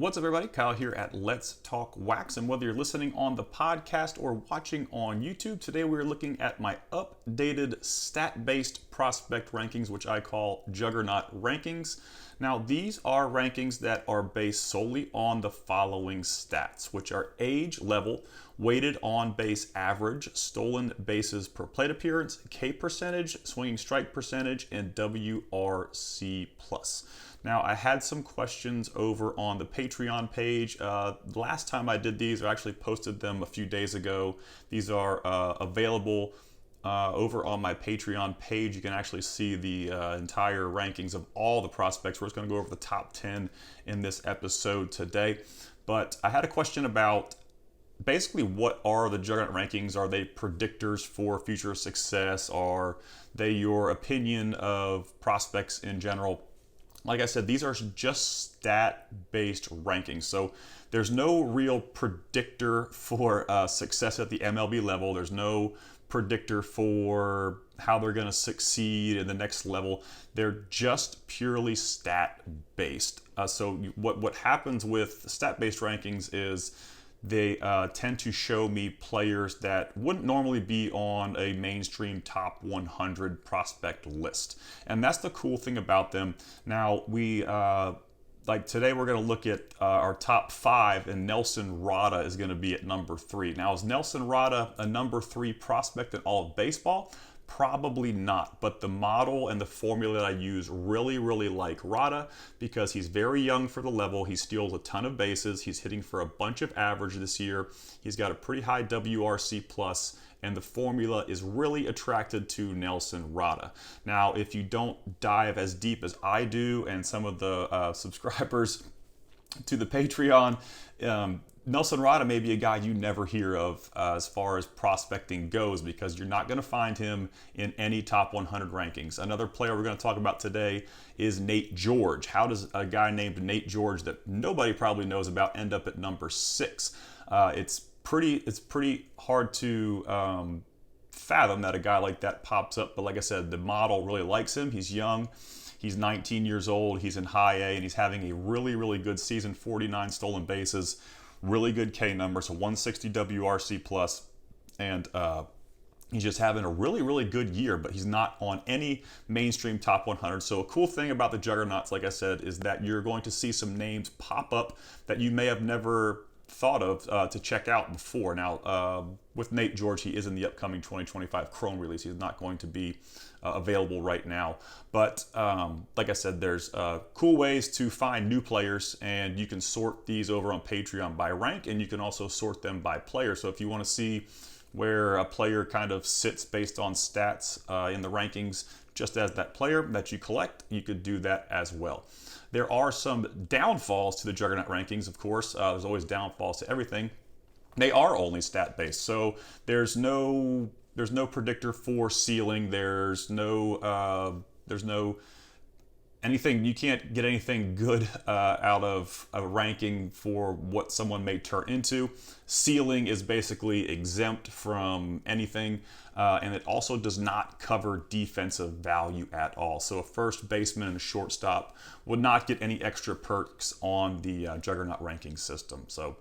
What's up, everybody? Kyle here at Let's Talk Wax, and whether you're listening on the podcast or watching on YouTube, today we're looking at my updated stat-based prospect rankings, which I call Juggernaut rankings. Now, these are rankings that are based solely on the following stats, which are age level, weighted on base average, stolen bases per plate appearance, K percentage, swinging strike percentage, and WRC plus. Now, I had some questions over on the Patreon page. Last time I did these, I actually posted them a few days ago. These are available over on my Patreon page. You can actually see the entire rankings of all the prospects. We're just going to go over the top 10 in this episode today. But I had a question about basically what are the Juggernaut rankings? Are they predictors for future success? Are they your opinion of prospects in general? Like I said, these are just stat-based rankings. So there's no real predictor for success at the MLB level. There's no predictor for how they're going to succeed in the next level. They're just purely stat-based. So what happens with stat-based rankings is they tend to show me players that wouldn't normally be on a mainstream top 100 prospect list. And that's the cool thing about them. Now, like today, we're going to look at our top 5, and Nelson Rada is going to be at number 3. Now, is Nelson Rada a number 3 prospect in all of baseball? Probably not, but the model and the formula that I use really like Rada because he's very young for the level. He steals a ton of bases. He's hitting for a bunch of average this year. He's got a pretty high WRC plus, and the formula is really attracted to Nelson Rada. Now, if you don't dive as deep as I do and some of the subscribers to the Patreon, Nelson Rada may be a guy you never hear of as far as prospecting goes because you're not going to find him in any top 100 rankings. Another player we're going to talk about today is Nate George. How does a guy named Nate George that nobody probably knows about end up at number 6? It's pretty hard to fathom that a guy like that pops up. But like I said, the model really likes him. He's young. He's 19 years old. He's in high A, and he's having a really good season. 49 stolen bases. Really good K number, so 160 WRC plus, and he's just having a really good year, but he's not on any mainstream top 100. So a cool thing about the Juggernauts, like I said, is that you're going to see some names pop up that you may have never thought of to check out before. Now, with Nate George, he is in the upcoming 2025 Chrome release. He's not going to be available right now. But like I said, there's cool ways to find new players, and you can sort these over on Patreon by rank, and you can also sort them by player. So if you want to see where a player kind of sits based on stats in the rankings, just as that player that you collect, you could do that as well. There are some downfalls to the Juggernaut rankings, of course. There's always downfalls to everything. They are only stat-based, so there's no predictor for ceiling. There's no anything. You can't get anything good out of a ranking for what someone may turn into. Ceiling is basically exempt from anything, and it also does not cover defensive value at all. So a first baseman and a shortstop would not get any extra perks on the Juggernaut ranking system. So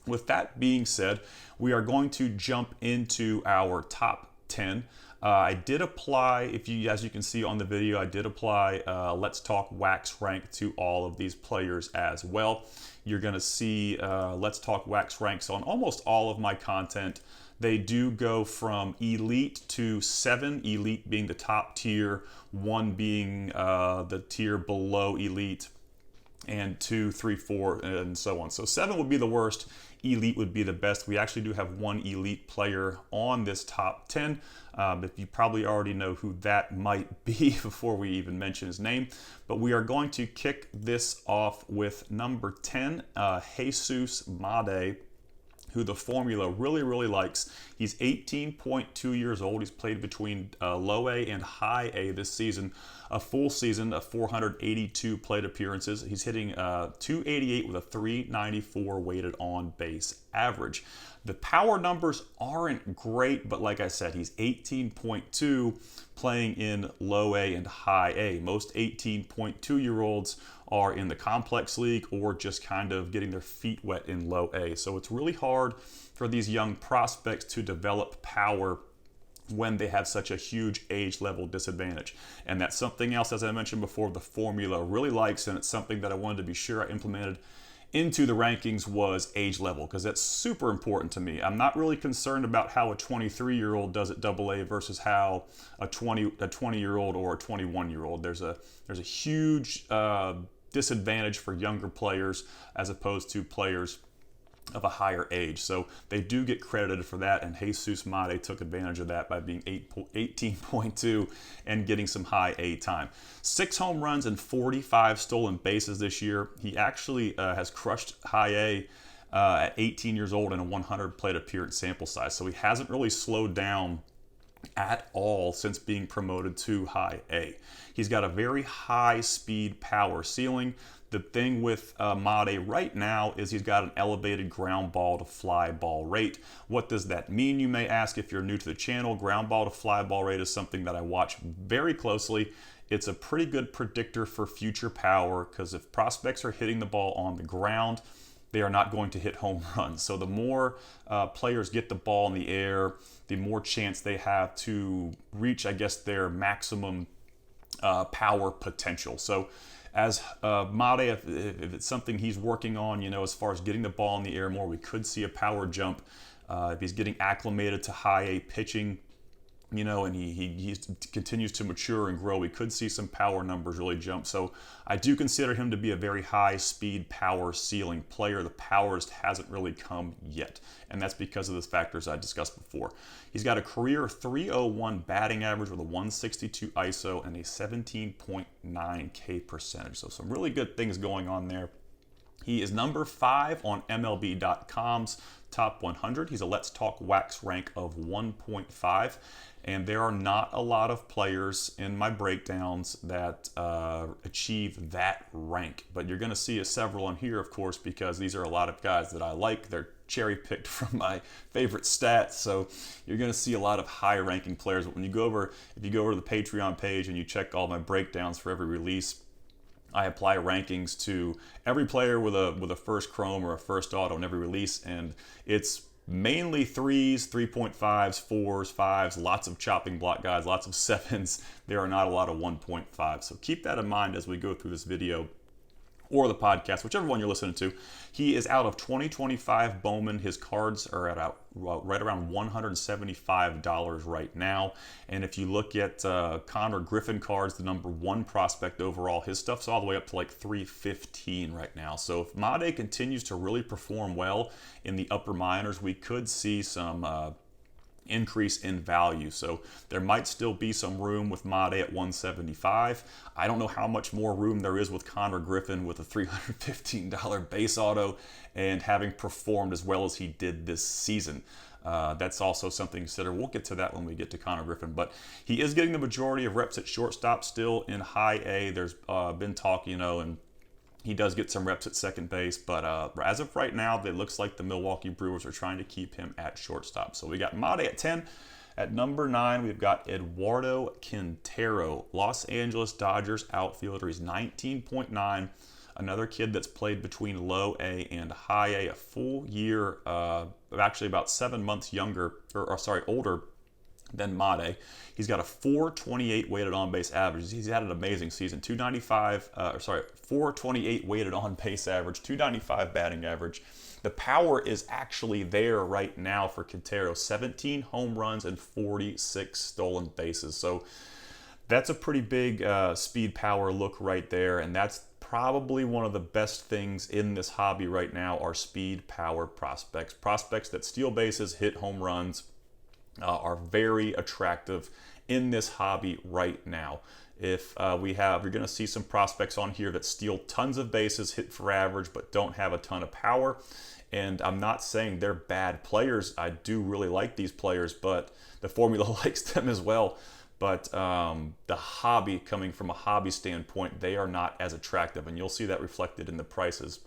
with that being said, we are going to jump into our top 10. I did apply, as you can see on the video, I did apply Let's Talk Wax rank to all of these players as well. You're going to see Let's Talk Wax ranks on almost all of my content. They do go from elite to 7, elite being the top tier, 1 being the tier below elite, and 2, 3, 4, and so on. So 7 would be the worst, elite would be the best. We actually do have 1 elite player on this top 10. If you probably already know who that might be before we even mention his name. But we are going to kick this off with number 10, Jesus Made, who the formula really likes. He's 18.2 years old. He's played between low A and high A this season. A full season of 482 plate appearances. He's hitting 288 with a 394 weighted on base average. The power numbers aren't great, but like I said, he's 18.2 playing in low A and high A. Most 18.2-year-olds are in the complex league or just kind of getting their feet wet in low A. So it's really hard for these young prospects to develop power when they have such a huge age level disadvantage. And that's something else, as I mentioned before, the formula really likes, and it's something that I wanted to be sure I implemented into the rankings, was age level, because that's super important to me. I'm not really concerned about how a 23-year-old does at AA versus how a 20-year-old or a 21-year-old. There's a huge disadvantage for younger players as opposed to players of a higher age. So they do get credited for that, and Jesus Mate took advantage of that by being 18.2 and getting some high A time. 6 home runs and 45 stolen bases this year. He actually has crushed high A at 18 years old in a 100 plate appearance sample size. So he hasn't really slowed down at all since being promoted to high A. He's got a very high speed power ceiling. The thing with Mate right now is he's got an elevated ground ball to fly ball rate. What does that mean, you may ask if you're new to the channel? Ground ball to fly ball rate is something that I watch very closely. It's a pretty good predictor for future power, because if prospects are hitting the ball on the ground, they are not going to hit home runs. So the more players get the ball in the air, the more chance they have to reach, I guess, their maximum power potential. So as Mate, if it's something he's working on, as far as getting the ball in the air more, we could see a power jump. If he's getting acclimated to high A pitching, and he continues to mature and grow, we could see some power numbers really jump. So I do consider him to be a very high speed power ceiling player. The power just hasn't really come yet, and that's because of the factors I discussed before. He's got a career 301 batting average with a 162 ISO and a 17.9 K percentage. So some really good things going on there. He is number 5 on MLB.com's top 100. He's a Let's Talk Wax rank of 1.5. And there are not a lot of players in my breakdowns that achieve that rank. But you're going to see several on here, of course, because these are a lot of guys that I like. They're cherry-picked from my favorite stats. So you're going to see a lot of high-ranking players. But when you go over, if you go over to the Patreon page and you check all my breakdowns for every release, I apply rankings to every player with a first chrome or a first auto in every release, and it's mainly 3s, 3.5s, 4s, 5s, lots of chopping block guys, lots of 7s. There are not a lot of 1.5. So keep that in mind as we go through this video or the podcast, whichever one you're listening to. He is out of 2025 Bowman. His cards are at right around $175 right now. And if you look at Connor Griffin cards, the number 1 prospect overall, his stuff's all the way up to like $315 right now. So if Mate continues to really perform well in the upper minors, we could see some increase in value. So there might still be some room with Mate at 175. I don't know how much more room there is with Connor Griffin with a $315 base auto and having performed as well as he did this season. That's also something to consider. We'll get to that when we get to Connor Griffin, but he is getting the majority of reps at shortstop still in high A. There's been talk, and he does get some reps at second base, but as of right now, it looks like the Milwaukee Brewers are trying to keep him at shortstop. So we got Mate at 10. At number 9, we've got Eduardo Cano, Los Angeles Dodgers outfielder. He's 19.9. Another kid that's played between low A and high A, a full year, actually about 7 months older than Mate. He's got a 428 weighted on base average. He's had an amazing season. 428 weighted on base average, 295 batting average. The power is actually there right now for Quintero. 17 home runs and 46 stolen bases. So that's a pretty big speed power look right there, and that's probably one of the best things in this hobby right now are speed power prospects. Prospects that steal bases, hit home runs, are very attractive in this hobby right now. If you're going to see some prospects on here that steal tons of bases, hit for average, but don't have a ton of power. And I'm not saying they're bad players. I do really like these players, but the formula likes them as well. But the hobby, coming from a hobby standpoint, they are not as attractive, and you'll see that reflected in the prices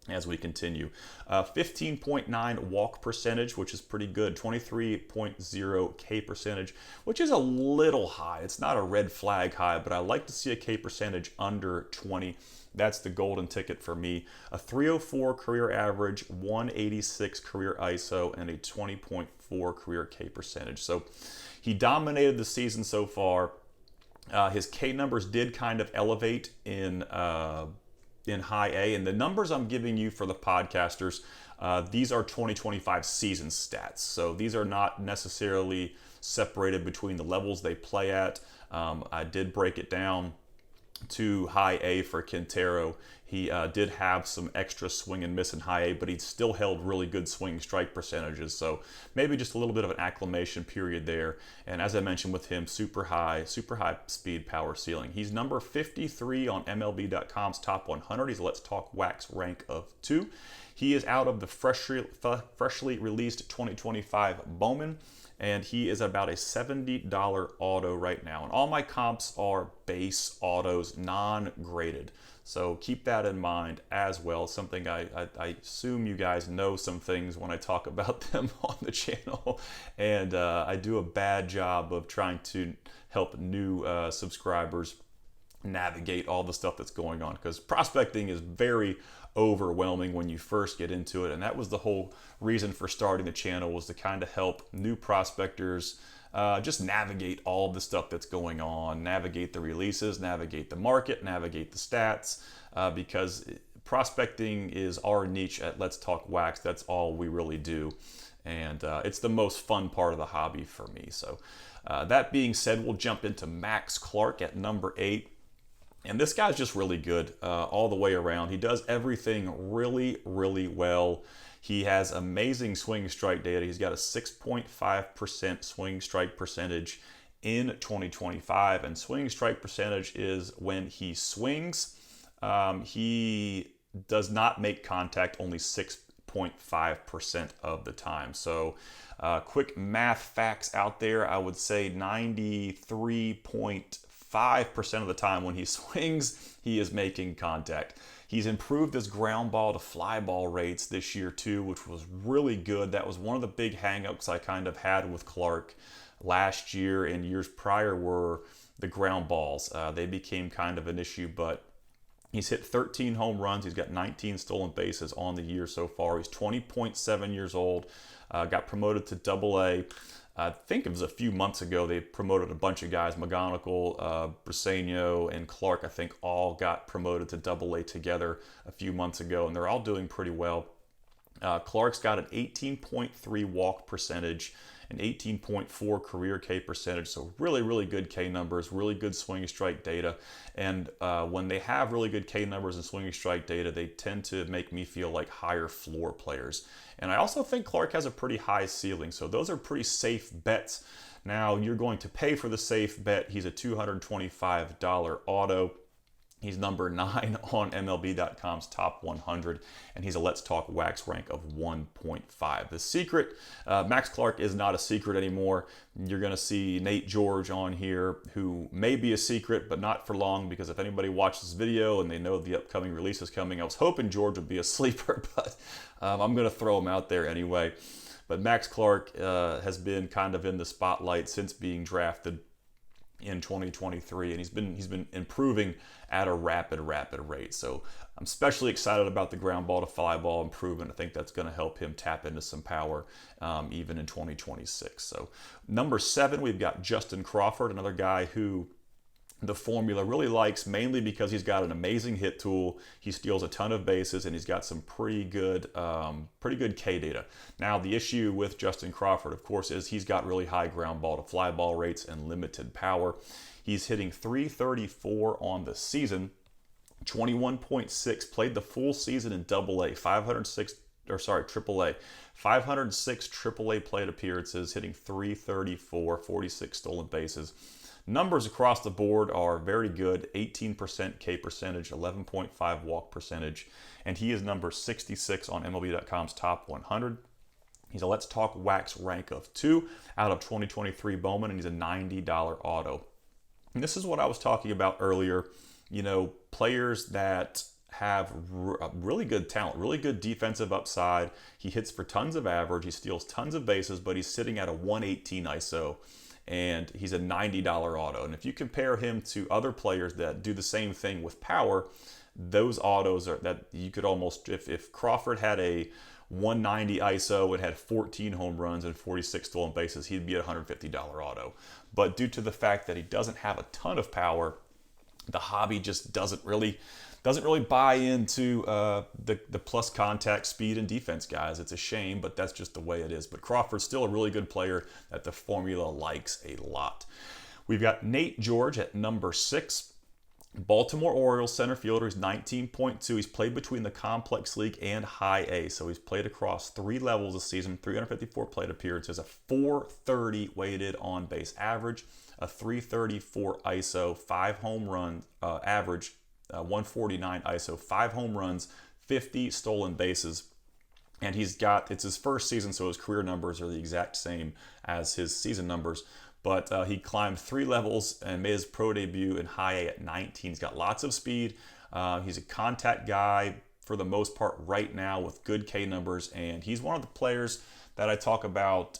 as we continue. 15.9 walk percentage, which is pretty good. 23.0 K percentage, which is a little high. It's not a red flag high, but I like to see a K percentage under 20. That's the golden ticket for me. A 304 career average, 186 career ISO, and a 20.4 career K percentage. So he dominated the season so far. His K numbers did kind of elevate in high A, and the numbers I'm giving you for the podcasters, these are 2025 season stats. So these are not necessarily separated between the levels they play at. I did break it down to high A for Quintero. He did have some extra swing and miss in high A, but he still held really good swing strike percentages. So maybe just a little bit of an acclimation period there. And as I mentioned with him, super high speed power ceiling. He's number 53 on MLB.com's top 100. He's a Let's Talk Wax rank of 2. He is out of the freshly released 2025 Bowman, and he is about a $70 auto right now. And all my comps are base autos, non-graded. So keep that in mind as well. Something I assume you guys know some things when I talk about them on the channel. And I do a bad job of trying to help new subscribers navigate all the stuff that's going on, because prospecting is very overwhelming when you first get into it. And that was the whole reason for starting the channel, was to kind of help new prospectors just navigate all the stuff that's going on, navigate the releases, navigate the market, navigate the stats, because prospecting is our niche at Let's Talk Wax. That's all we really do. And it's the most fun part of the hobby for me. So that being said, we'll jump into Max Clark at number 8. And this guy's just really good all the way around. He does everything really, really well. He has amazing swing strike data. He's got a 6.5% swing strike percentage in 2025. And swing strike percentage is when he swings. He does not make contact only 6.5% of the time. So quick math facts out there, I would say 93.5% of the time when he swings, he is making contact. He's improved his ground ball to fly ball rates this year too, which was really good. That was one of the big hangups I kind of had with Clark last year and years prior, were the ground balls. They became kind of an issue, but he's hit 13 home runs. He's got 19 stolen bases on the year so far. He's 20.7 years old, got promoted to Double-A. I think it was a few months ago they promoted a bunch of guys. McGonicle, Briseño, and Clark, I think, all got promoted to Double-A together a few months ago, and they're all doing pretty well. Clark's got an 18.3 walk percentage, an 18.4 career K percentage, so really, really good K numbers, really good swing strike data. And when they have really good K numbers and swing strike data, they tend to make me feel like higher floor players. And I also think Clark has a pretty high ceiling, so those are pretty safe bets. Now, you're going to pay for the safe bet. He's a $225 auto. He's number 9 on MLB.com's top 100, and he's a Let's Talk Wax rank of 1.5. The secret, Max Clark is not a secret anymore. You're going to see Nate George on here, who may be a secret, but not for long, because if anybody watches this video and they know the upcoming release is coming, I was hoping George would be a sleeper, but I'm going to throw him out there anyway. But Max Clark has been kind of in the spotlight since being drafted in 2023, and he's been improving at a rapid rate. So I'm especially excited about the ground ball to fly ball improvement. I think that's going to help him tap into some power even in 2026. So number 7, we've got Justin Crawford, another guy who the formula really likes, mainly because he's got an amazing hit tool. He steals a ton of bases, and he's got some pretty good K data. Now, the issue with Justin Crawford, of course, is he's got really high ground ball to fly ball rates and limited power. He's hitting .334 on the season, 21.6, played the full season in Double-A, 506 AAA. 506 AAA plate appearances, hitting .334, 46 stolen bases. Numbers across the board are very good. 18% K percentage, 11.5 walk percentage, and he is number 66 on MLB.com's top 100. He's a Let's Talk Wax rank of 2 out of 2023 Bowman, and he's a $90 auto. And this is what I was talking about earlier. You know, players that have really good talent, really good defensive upside. He hits for tons of average. He steals tons of bases, but he's sitting at a 118 ISO. And he's a $90 auto. And if you compare him to other players that do the same thing with power, those autos are that you could almost, if Crawford had a 190 ISO and had 14 home runs and 46 stolen bases, he'd be a $150 auto. But due to the fact that he doesn't have a ton of power, the hobby just doesn't really buy into the plus contact, speed, and defense guys. It's a shame, but that's just the way it is. But Crawford's still a really good player that the formula likes a lot. We've got Nate George at number 6. Baltimore Orioles center fielder. He's 19.2. He's played between the Complex League and High A, so he's played across 3 levels this season, 354 plate appearances, a 430 weighted on base average, a 334 ISO, 5 home run average, 149 ISO, 5 home runs, 50 stolen bases. And it's his first season, so his career numbers are the exact same as his season numbers. But he climbed 3 levels and made his pro debut in High A at 19. He's got lots of speed. He's a contact guy for the most part right now with good K numbers. And he's one of the players that I talk about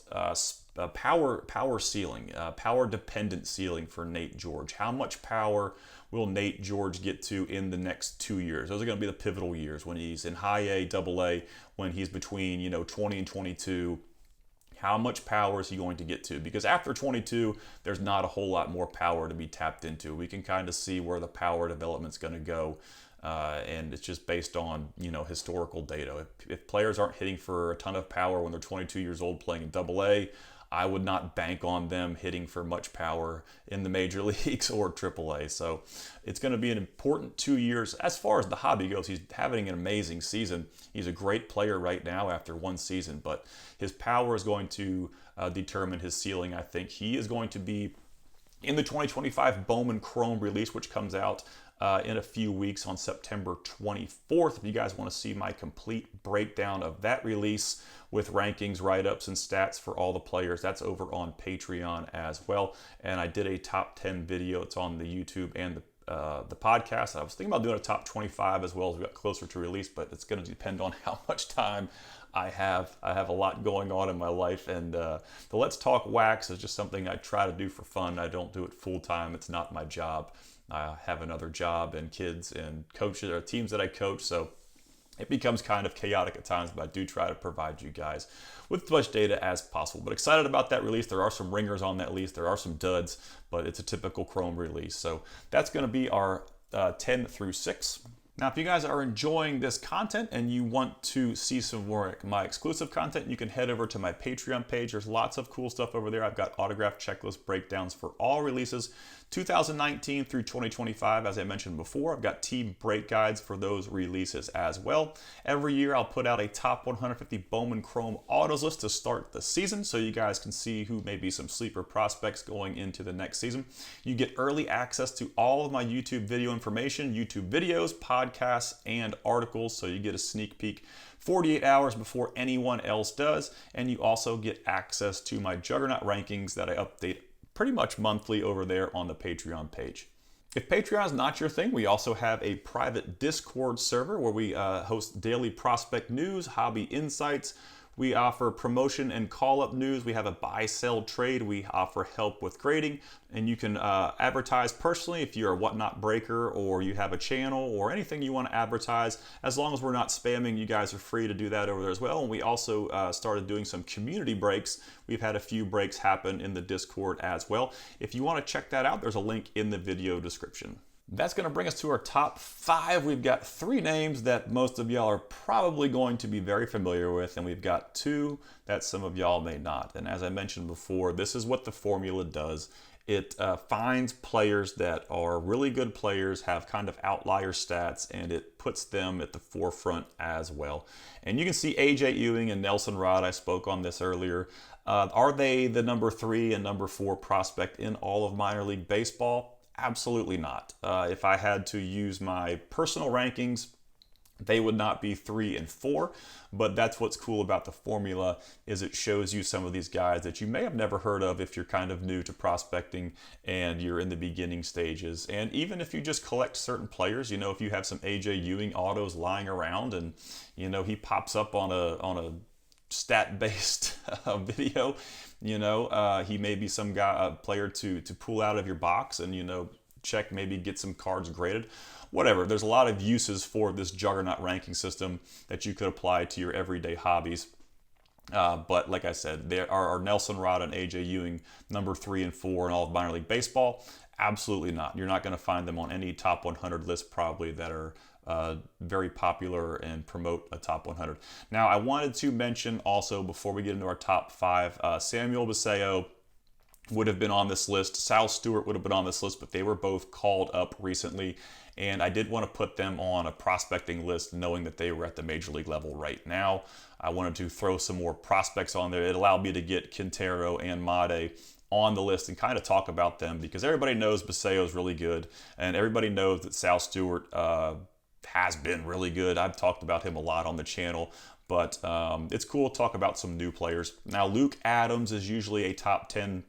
power ceiling, power dependent ceiling for Nate George. How much power will Nate George get to in the next 2 years? Those are going to be the pivotal years when he's in High A, Double A, when he's between 20 and 22. How much power is he going to get to? Because after 22, there's not a whole lot more power to be tapped into. We can kind of see where the power development's going to go, and it's just based on historical data. If players aren't hitting for a ton of power when they're 22 years old playing in Double A, I would not bank on them hitting for much power in the major leagues or AAA. So it's going to be an important 2 years. As far as the hobby goes, he's having an amazing season. He's a great player right now after 1 season, but his power is going to determine his ceiling, I think. He is going to be in the 2025 Bowman Chrome release, which comes out in a few weeks on September 24th. If you guys want to see my complete breakdown of that release with rankings, write-ups, and stats for all the players, that's over on Patreon as well. And I did a top 10 video. It's on the YouTube and the podcast. I was thinking about doing a top 25 as well as we got closer to release, but it's going to depend on how much time I have. I have a lot going on in my life, and the Let's Talk Wax is just something I try to do for fun. I don't do it full time. It's not my job. I have another job and kids and coaches or teams that I coach, so it becomes kind of chaotic at times, but I do try to provide you guys with as much data as possible. But excited about that release. There are some ringers on that release. There are some duds, but it's a typical Chrome release. So that's going to be our 10 through 6. Now, if you guys are enjoying this content and you want to see some more of my exclusive content, you can head over to my Patreon page. There's lots of cool stuff over there. I've got autograph checklist breakdowns for all releases 2019 through 2025. As I mentioned before, I've got team break guides for those releases as well. Every year I'll put out a top 150 Bowman Chrome autos list to start the season, so you guys can see who may be some sleeper prospects going into the next season. You get early access to all of my YouTube video information, YouTube videos, podcasts, and articles, so you get a sneak peek 48 hours before anyone else does. And you also get access to my Juggernaut rankings that I update pretty much monthly over there on the Patreon page. If Patreon is not your thing, we also have a private Discord server where we host daily prospect news, hobby insights. We offer promotion and call-up news. We have a buy-sell trade. We offer help with grading, and you can advertise personally if you're a Whatnot breaker or you have a channel or anything you want to advertise. As long as we're not spamming, you guys are free to do that over there as well. And we also started doing some community breaks. We've had a few breaks happen in the Discord as well. If you want to check that out, there's a link in the video description. That's going to bring us to our top 5. We've got 3 names that most of y'all are probably going to be very familiar with, and we've got 2 that some of y'all may not. And as I mentioned before, this is what the formula does. It finds players that are really good players, have kind of outlier stats, and it puts them at the forefront as well. And you can see AJ Ewing and Nelson Rada. I spoke on this earlier. Are they the number 3 and number 4 prospect in all of minor league baseball? Absolutely not. If I had to use my personal rankings, they would not be 3 and 4, but that's what's cool about the formula is it shows you some of these guys that you may have never heard of if you're kind of new to prospecting and you're in the beginning stages. And even if you just collect certain players, if you have some AJ Ewing autos lying around and he pops up on a stat-based video, he may be some guy, a player to pull out of your box and check, maybe get some cards graded, whatever. There's a lot of uses for this Juggernaut ranking system that you could apply to your everyday hobbies. But like I said, there are Nelson Rada and AJ Ewing number 3 and 4 in all of minor league baseball. Absolutely not. You're not going to find them on any top 100 list probably that are very popular and promote a top 100. Now, I wanted to mention also before we get into our top 5, Samuel Basallo would have been on this list. Sal Stewart would have been on this list, but they were both called up recently. And I did want to put them on a prospecting list knowing that they were at the major league level right now. I wanted to throw some more prospects on there. It allowed me to get Quintero and Made on the list and kind of talk about them because everybody knows Basallo is really good and everybody knows that Sal Stewart has been really good. I've talked about him a lot on the channel, but it's cool to talk about some new players. Now, Luke Adams is usually a top 10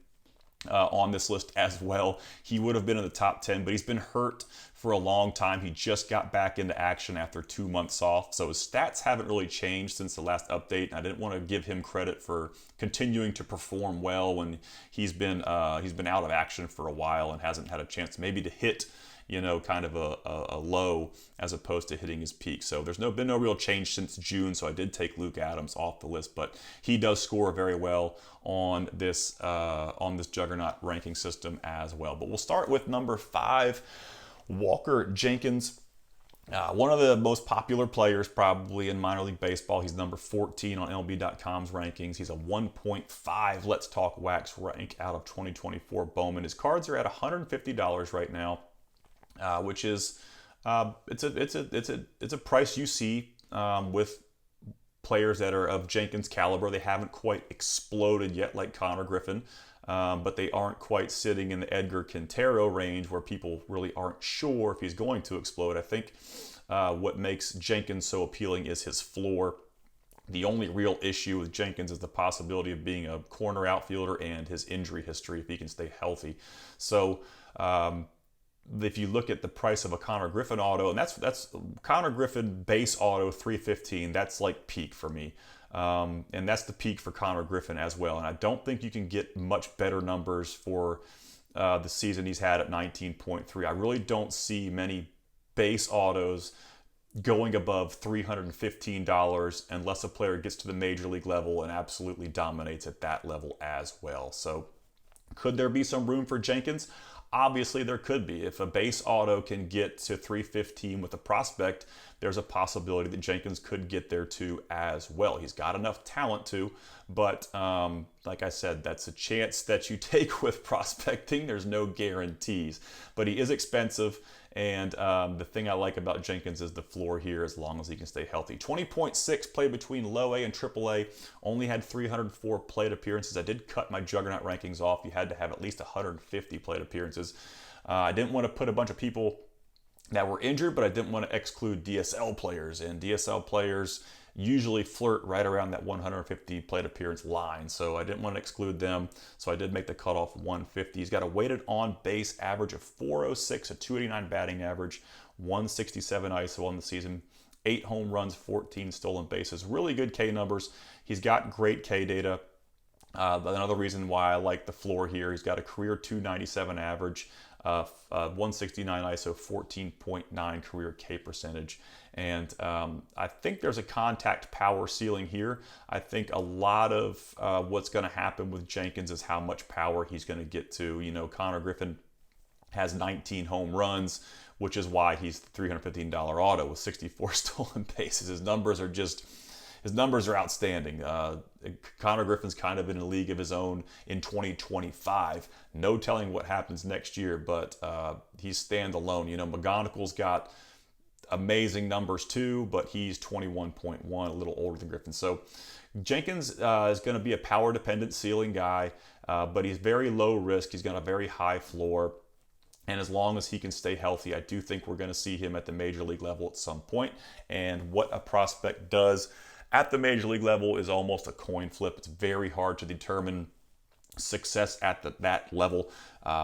on this list as well. He would have been in the top 10, but he's been hurt for a long time. He just got back into action after 2 months off, so his stats haven't really changed since the last update. And I didn't want to give him credit for continuing to perform well when he's been out of action for a while and hasn't had a chance maybe to hit, you know, kind of a low as opposed to hitting his peak. So there's been no real change since June, so I did take Luke Adams off the list, but he does score very well on this Juggernaut ranking system as well. But we'll start with number 5, Walker Jenkins. One of the most popular players probably in minor league baseball. He's number 14 on MLB.com's rankings. He's a 1.5 Let's Talk Wax rank out of 2024 Bowman. His cards are at $150 right now. Which is it's a price you see with players that are of Jenkins caliber. They haven't quite exploded yet like Connor Griffin, but they aren't quite sitting in the Edgar Quintero range where people really aren't sure if he's going to explode. I think what makes Jenkins so appealing is his floor. The only real issue with Jenkins is the possibility of being a corner outfielder and his injury history if he can stay healthy. So if you look at the price of a Connor Griffin auto, and that's Connor Griffin base auto 315, that's like peak for me. And that's the peak for Connor Griffin as well. And I don't think you can get much better numbers for the season he's had at 19.3. I really don't see many base autos going above $315 unless a player gets to the major league level and absolutely dominates at that level as well. So could there be some room for Jenkins? Obviously, there could be. If a base auto can get to 315 with a prospect, there's a possibility that Jenkins could get there too as well. He's got enough talent to, but like I said, that's a chance that you take with prospecting. There's no guarantees, but he is expensive. And the thing I like about Jenkins is the floor here as long as he can stay healthy. 20.6 played between low A and triple A. Only had 304 plate appearances. I did cut my Juggernaut rankings off. You had to have at least 150 plate appearances. I didn't want to put a bunch of people that were injured, but I didn't want to exclude DSL players. And DSL players usually flirt right around that 150 plate appearance line. So I didn't want to exclude them. So I did make the cutoff 150. He's got a weighted on base average of 406, a 289 batting average, 167 ISO on the season, 8 home runs, 14 stolen bases. Really good K numbers. He's got great K data. Another reason why I like the floor here, he's got a career 297 average, 169 ISO, 14.9 career K percentage. And I think there's a contact power ceiling here. I think a lot of what's going to happen with Jenkins is how much power he's going to get to. You know, Connor Griffin has 19 home runs, which is why he's the $315 auto with 64 stolen bases. His numbers are outstanding. Connor Griffin's kind of in a league of his own in 2025. No telling what happens next year, but he's standalone. You know, McGonicle's got amazing numbers too, but he's 21.1, a little older than Griffin. So Jenkins is going to be a power-dependent ceiling guy, but he's very low risk. He's got a very high floor. And as long as he can stay healthy, I do think we're going to see him at the major league level at some point. And what a prospect does at the major league level is almost a coin flip. It's very hard to determine success at that level.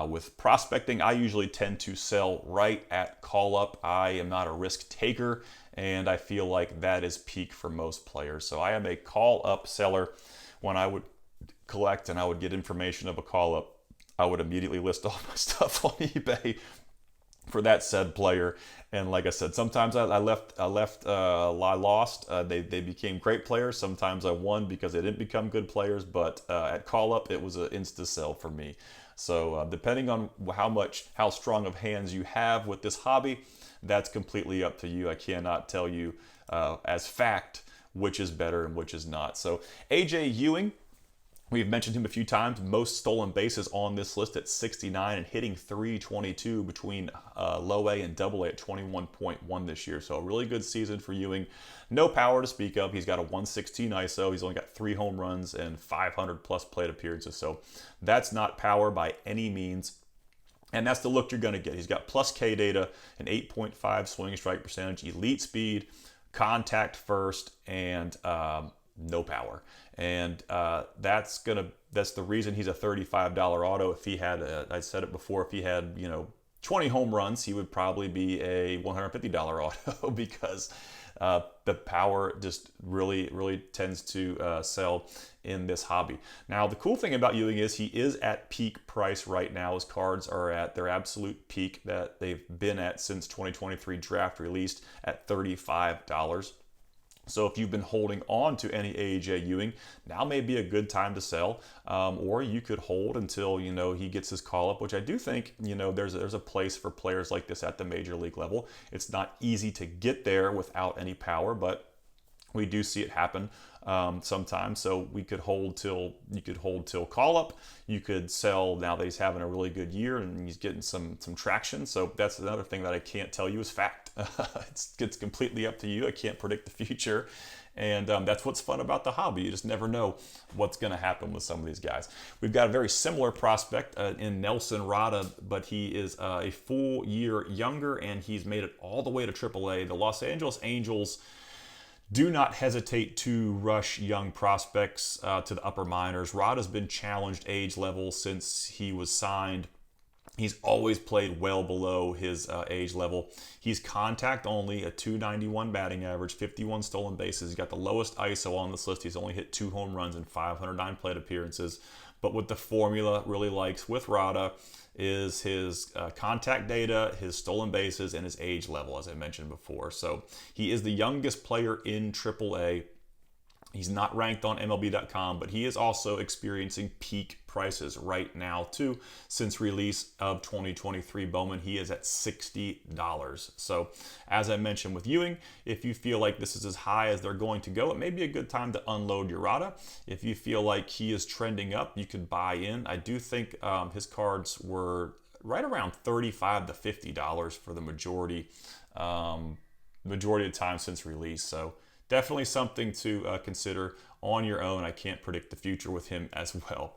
With prospecting, I usually tend to sell right at call up. I am not a risk taker, and I feel like that is peak for most players. So I am a call up seller. When I would collect and I would get information of a call up, I would immediately list all my stuff on eBay for that said player. And like I said, sometimes I lost. They became great players. Sometimes I won because they didn't become good players. But at call up, it was an insta sell for me. So depending on how strong of hands you have with this hobby, that's completely up to you. I cannot tell you as fact which is better and which is not. So AJ Ewing, we've mentioned him a few times. Most stolen bases on this list at 69 and hitting .322 between low A and double A at 21.1 this year. So a really good season for Ewing. No power to speak of. He's got a 116 ISO. He's only got 3 home runs and 500 plus plate appearances. So that's not power by any means. And that's the look you're going to get. He's got plus K data, an 8.5 swing strike percentage, elite speed, contact first, and no power. And that's the reason he's a $35 auto. If he had, I said it before, if he had 20 home runs, he would probably be a $150 auto because the power just really tends to sell in this hobby. Now, the cool thing about Ewing is he is at peak price right now. His cards are at their absolute peak that they've been at since 2023 draft released at $35. So if you've been holding on to any AJ Ewing, now may be a good time to sell, or you could hold until he gets his call up, which I do think there's a place for players like this at the major league level. It's not easy to get there without any power, but we do see it happen sometimes. So you could hold till call up. You could sell now that he's having a really good year and he's getting some traction. So that's another thing that I can't tell you is fact. It's completely up to you. I can't predict the future. And that's what's fun about the hobby. You just never know what's going to happen with some of these guys. We've got a very similar prospect in Nelson Rada, but he is a full year younger and he's made it all the way to AAA. The Los Angeles Angels do not hesitate to rush young prospects to the upper minors. Rada's been challenged age level since he was signed. He's always played well below his age level. He's contact only, a .291 batting average, 51 stolen bases. He's got the lowest ISO on this list. He's only hit 2 home runs and 509 plate appearances. But what the formula really likes with Rada is his contact data, his stolen bases, and his age level, as I mentioned before. So he is the youngest player in AAA. He's not ranked on MLB.com, but he is also experiencing peak prices right now too. Since release of 2023 Bowman, he is at $60. So as I mentioned with Ewing, if you feel like this is as high as they're going to go, it may be a good time to unload your Rada. If you feel like he is trending up, you could buy in. I do think his cards were right around $35 to $50 for the majority of the time since release. So definitely something to consider on your own. I can't predict the future with him as well.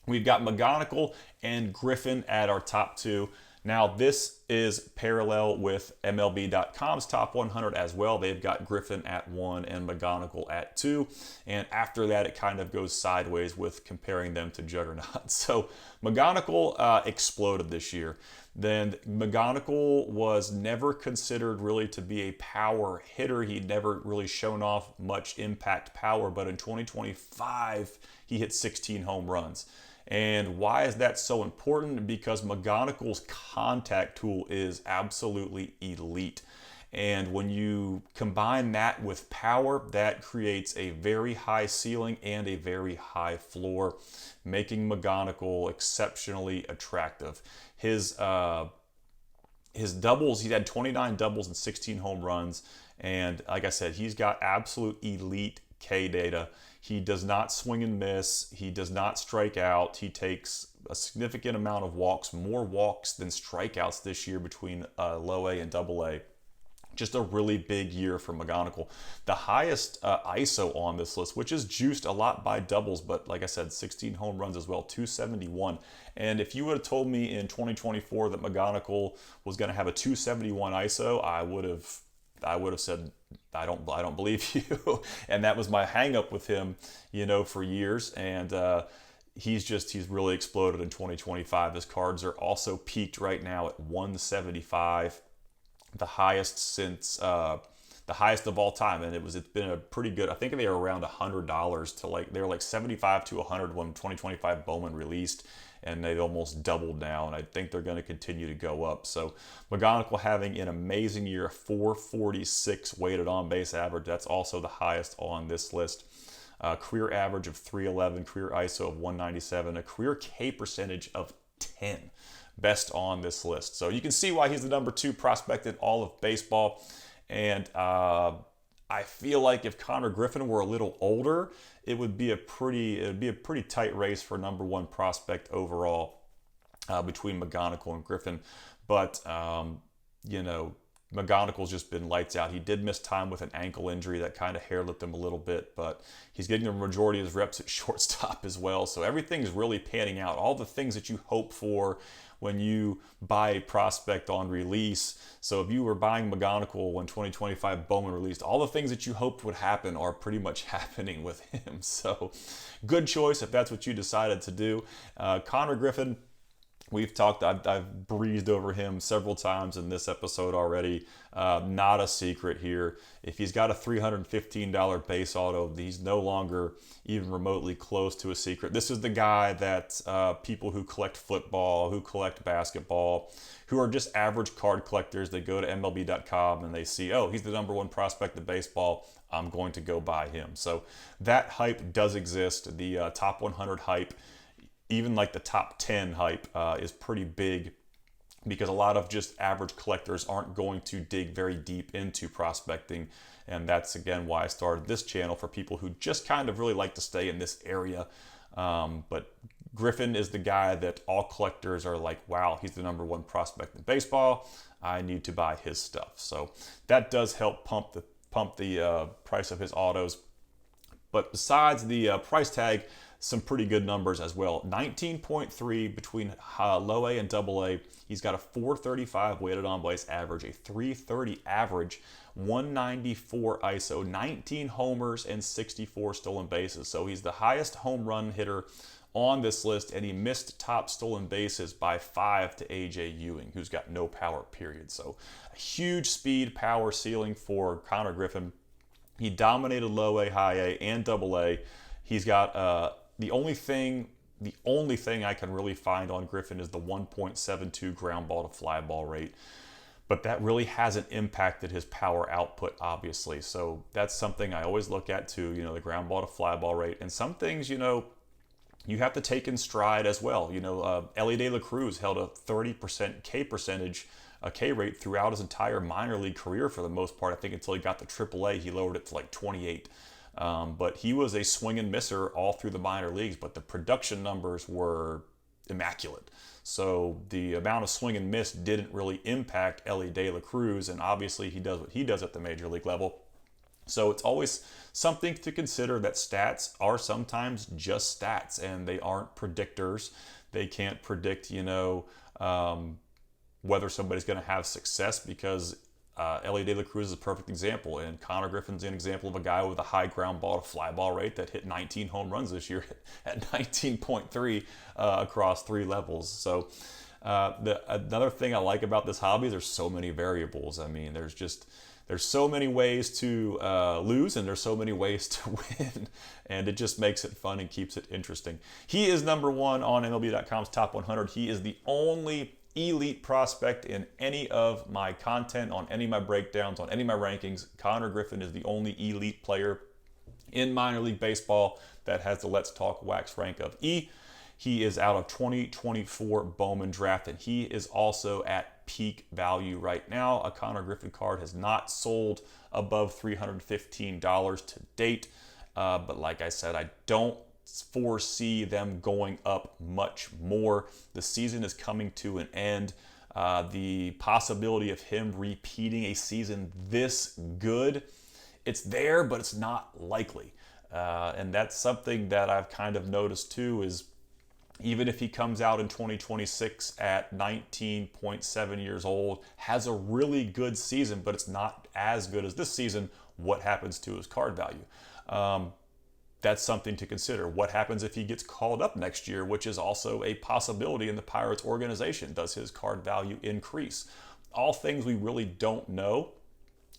We've got McGonicle and Griffin at our top 2. Now, this is parallel with MLB.com's top 100 as well. They've got Griffin at 1 and McGonicle at 2. And after that, it kind of goes sideways with comparing them to Juggernaut. So McGonicle exploded this year. Then McGonicle was never considered really to be a power hitter. He'd never really shown off much impact power, but in 2025, he hit 16 home runs. And why is that so important? Because McGonicle's contact tool is absolutely elite. And when you combine that with power, that creates a very high ceiling and a very high floor, making McGonicle exceptionally attractive. His doubles, he's had 29 doubles and 16 home runs. And like I said, he's got absolute elite K data. He does not swing and miss. He does not strike out. He takes a significant amount of walks, more walks than strikeouts this year between low A and double A. Just a really big year for McGonicle. The highest ISO on this list, which is juiced a lot by doubles, but like I said, 16 home runs as well, 271. And if you would have told me in 2024 that McGonicle was going to have a 271 ISO, I would have said, I don't believe you. And that was my hang up with him, for years. And he's really exploded in 2025. His cards are also peaked right now at 175. The highest since the highest of all time, and it's been a pretty good. I think they were around $100 to they were like 75 to 100 when 2025 Bowman released, and they almost doubled now, and I think they're going to continue to go up. So McGonicle having an amazing year, 446 weighted on base average. That's also the highest on this list. Career average of 311, career ISO of 197, a career K percentage of 10. Best on this list. So you can see why he's the number 2 prospect in all of baseball. And I feel like if Connor Griffin were a little older, it would be a pretty tight race for number 1 prospect overall between McGonicle and Griffin. But McGonicle's just been lights out. He did miss time with an ankle injury that kind of hair-lipped him a little bit, but he's getting the majority of his reps at shortstop as well. So everything's really panning out. All the things that you hope for when you buy a prospect on release. So if you were buying McGonicle when 2025 Bowman released, all the things that you hoped would happen are pretty much happening with him. So good choice if that's what you decided to do. Connor Griffin, we've talked, I've breezed over him several times in this episode already. Not a secret here. If he's got a $315 base auto, he's no longer even remotely close to a secret. This is the guy that people who collect football, who collect basketball, who are just average card collectors, they go to MLB.com and they see, oh, he's the number 1 prospect in baseball, I'm going to go buy him. So that hype does exist. The top 100 hype, even like the top 10 hype is pretty big, because a lot of just average collectors aren't going to dig very deep into prospecting. And that's, again, why I started this channel, for people who just kind of really like to stay in this area. But Griffin is the guy that all collectors are like, wow, he's the number 1 prospect in baseball, I need to buy his stuff. So that does help pump the price of his autos. But besides the price tag, some pretty good numbers as well. 19.3 between low A and double A. He's got a 435 weighted on base average, a 330 average, 194 ISO, 19 homers, and 64 stolen bases. So he's the highest home run hitter on this list, and he missed top stolen bases by 5 to AJ Ewing, who's got no power, period. So a huge speed, power ceiling for Connor Griffin. He dominated low A, high A, and double A. He's got the only thing I can really find on Griffin is the 1.72 ground ball to fly ball rate. But that really hasn't impacted his power output, obviously. So that's something I always look at too, the ground ball to fly ball rate. And some things, you have to take in stride as well. Elly De La Cruz held a 30% K rate throughout his entire minor league career for the most part. I think until he got to AAA, he lowered it to like 28. But he was a swing and misser all through the minor leagues, but the production numbers were immaculate. So the amount of swing and miss didn't really impact Elly De La Cruz, and obviously he does what he does at the major league level. So it's always something to consider that stats are sometimes just stats, and they aren't predictors. They can't predict, whether somebody's going to have success, because Elly De La Cruz is a perfect example, and Connor Griffin's an example of a guy with a high ground ball to fly ball rate that hit 19 home runs this year at 19.3 across 3 levels. So another thing I like about this hobby, there's so many variables. I mean, there's so many ways to lose, and there's so many ways to win, and it just makes it fun and keeps it interesting. He is number 1 on MLB.com's top 100. He is the only elite prospect in any of my content, on any of my breakdowns, on any of my rankings. Connor Griffin is the only elite player in minor league baseball that has the Let's Talk Wax rank of E. He is out of 2024 Bowman draft, and he is also at peak value right now. A Connor Griffin card has not sold above $315 to date, but like I said, I don't foresee them going up much more. The season is coming to an end. The possibility of him repeating a season this good, it's there, but it's not likely. And that's something that I've kind of noticed too, is even if he comes out in 2026 at 19.7 years old, has a really good season, but it's not as good as this season, what happens to his card value? That's something to consider. What happens if he gets called up next year, which is also a possibility in the Pirates organization? Does his card value increase? All things we really don't know.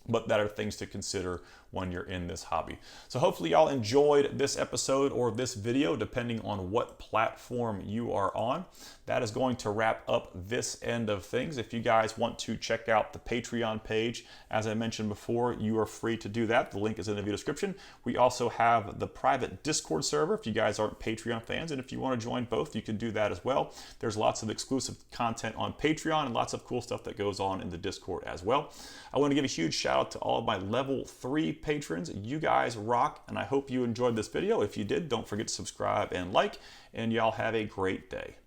but that are things to consider when you're in this hobby. So hopefully y'all enjoyed this episode or this video, depending on what platform you are on. That is going to wrap up this end of things. If you guys want to check out the Patreon page, as I mentioned before, you are free to do that. The link is in the video description. We also have the private Discord server if you guys aren't Patreon fans, and if you want to join both, you can do that as well. There's lots of exclusive content on Patreon and lots of cool stuff that goes on in the Discord as well. I want to give a huge shout out to all of my level 3 patrons. You guys rock, and I hope you enjoyed this video. If you did, don't forget to subscribe and like, and y'all have a great day.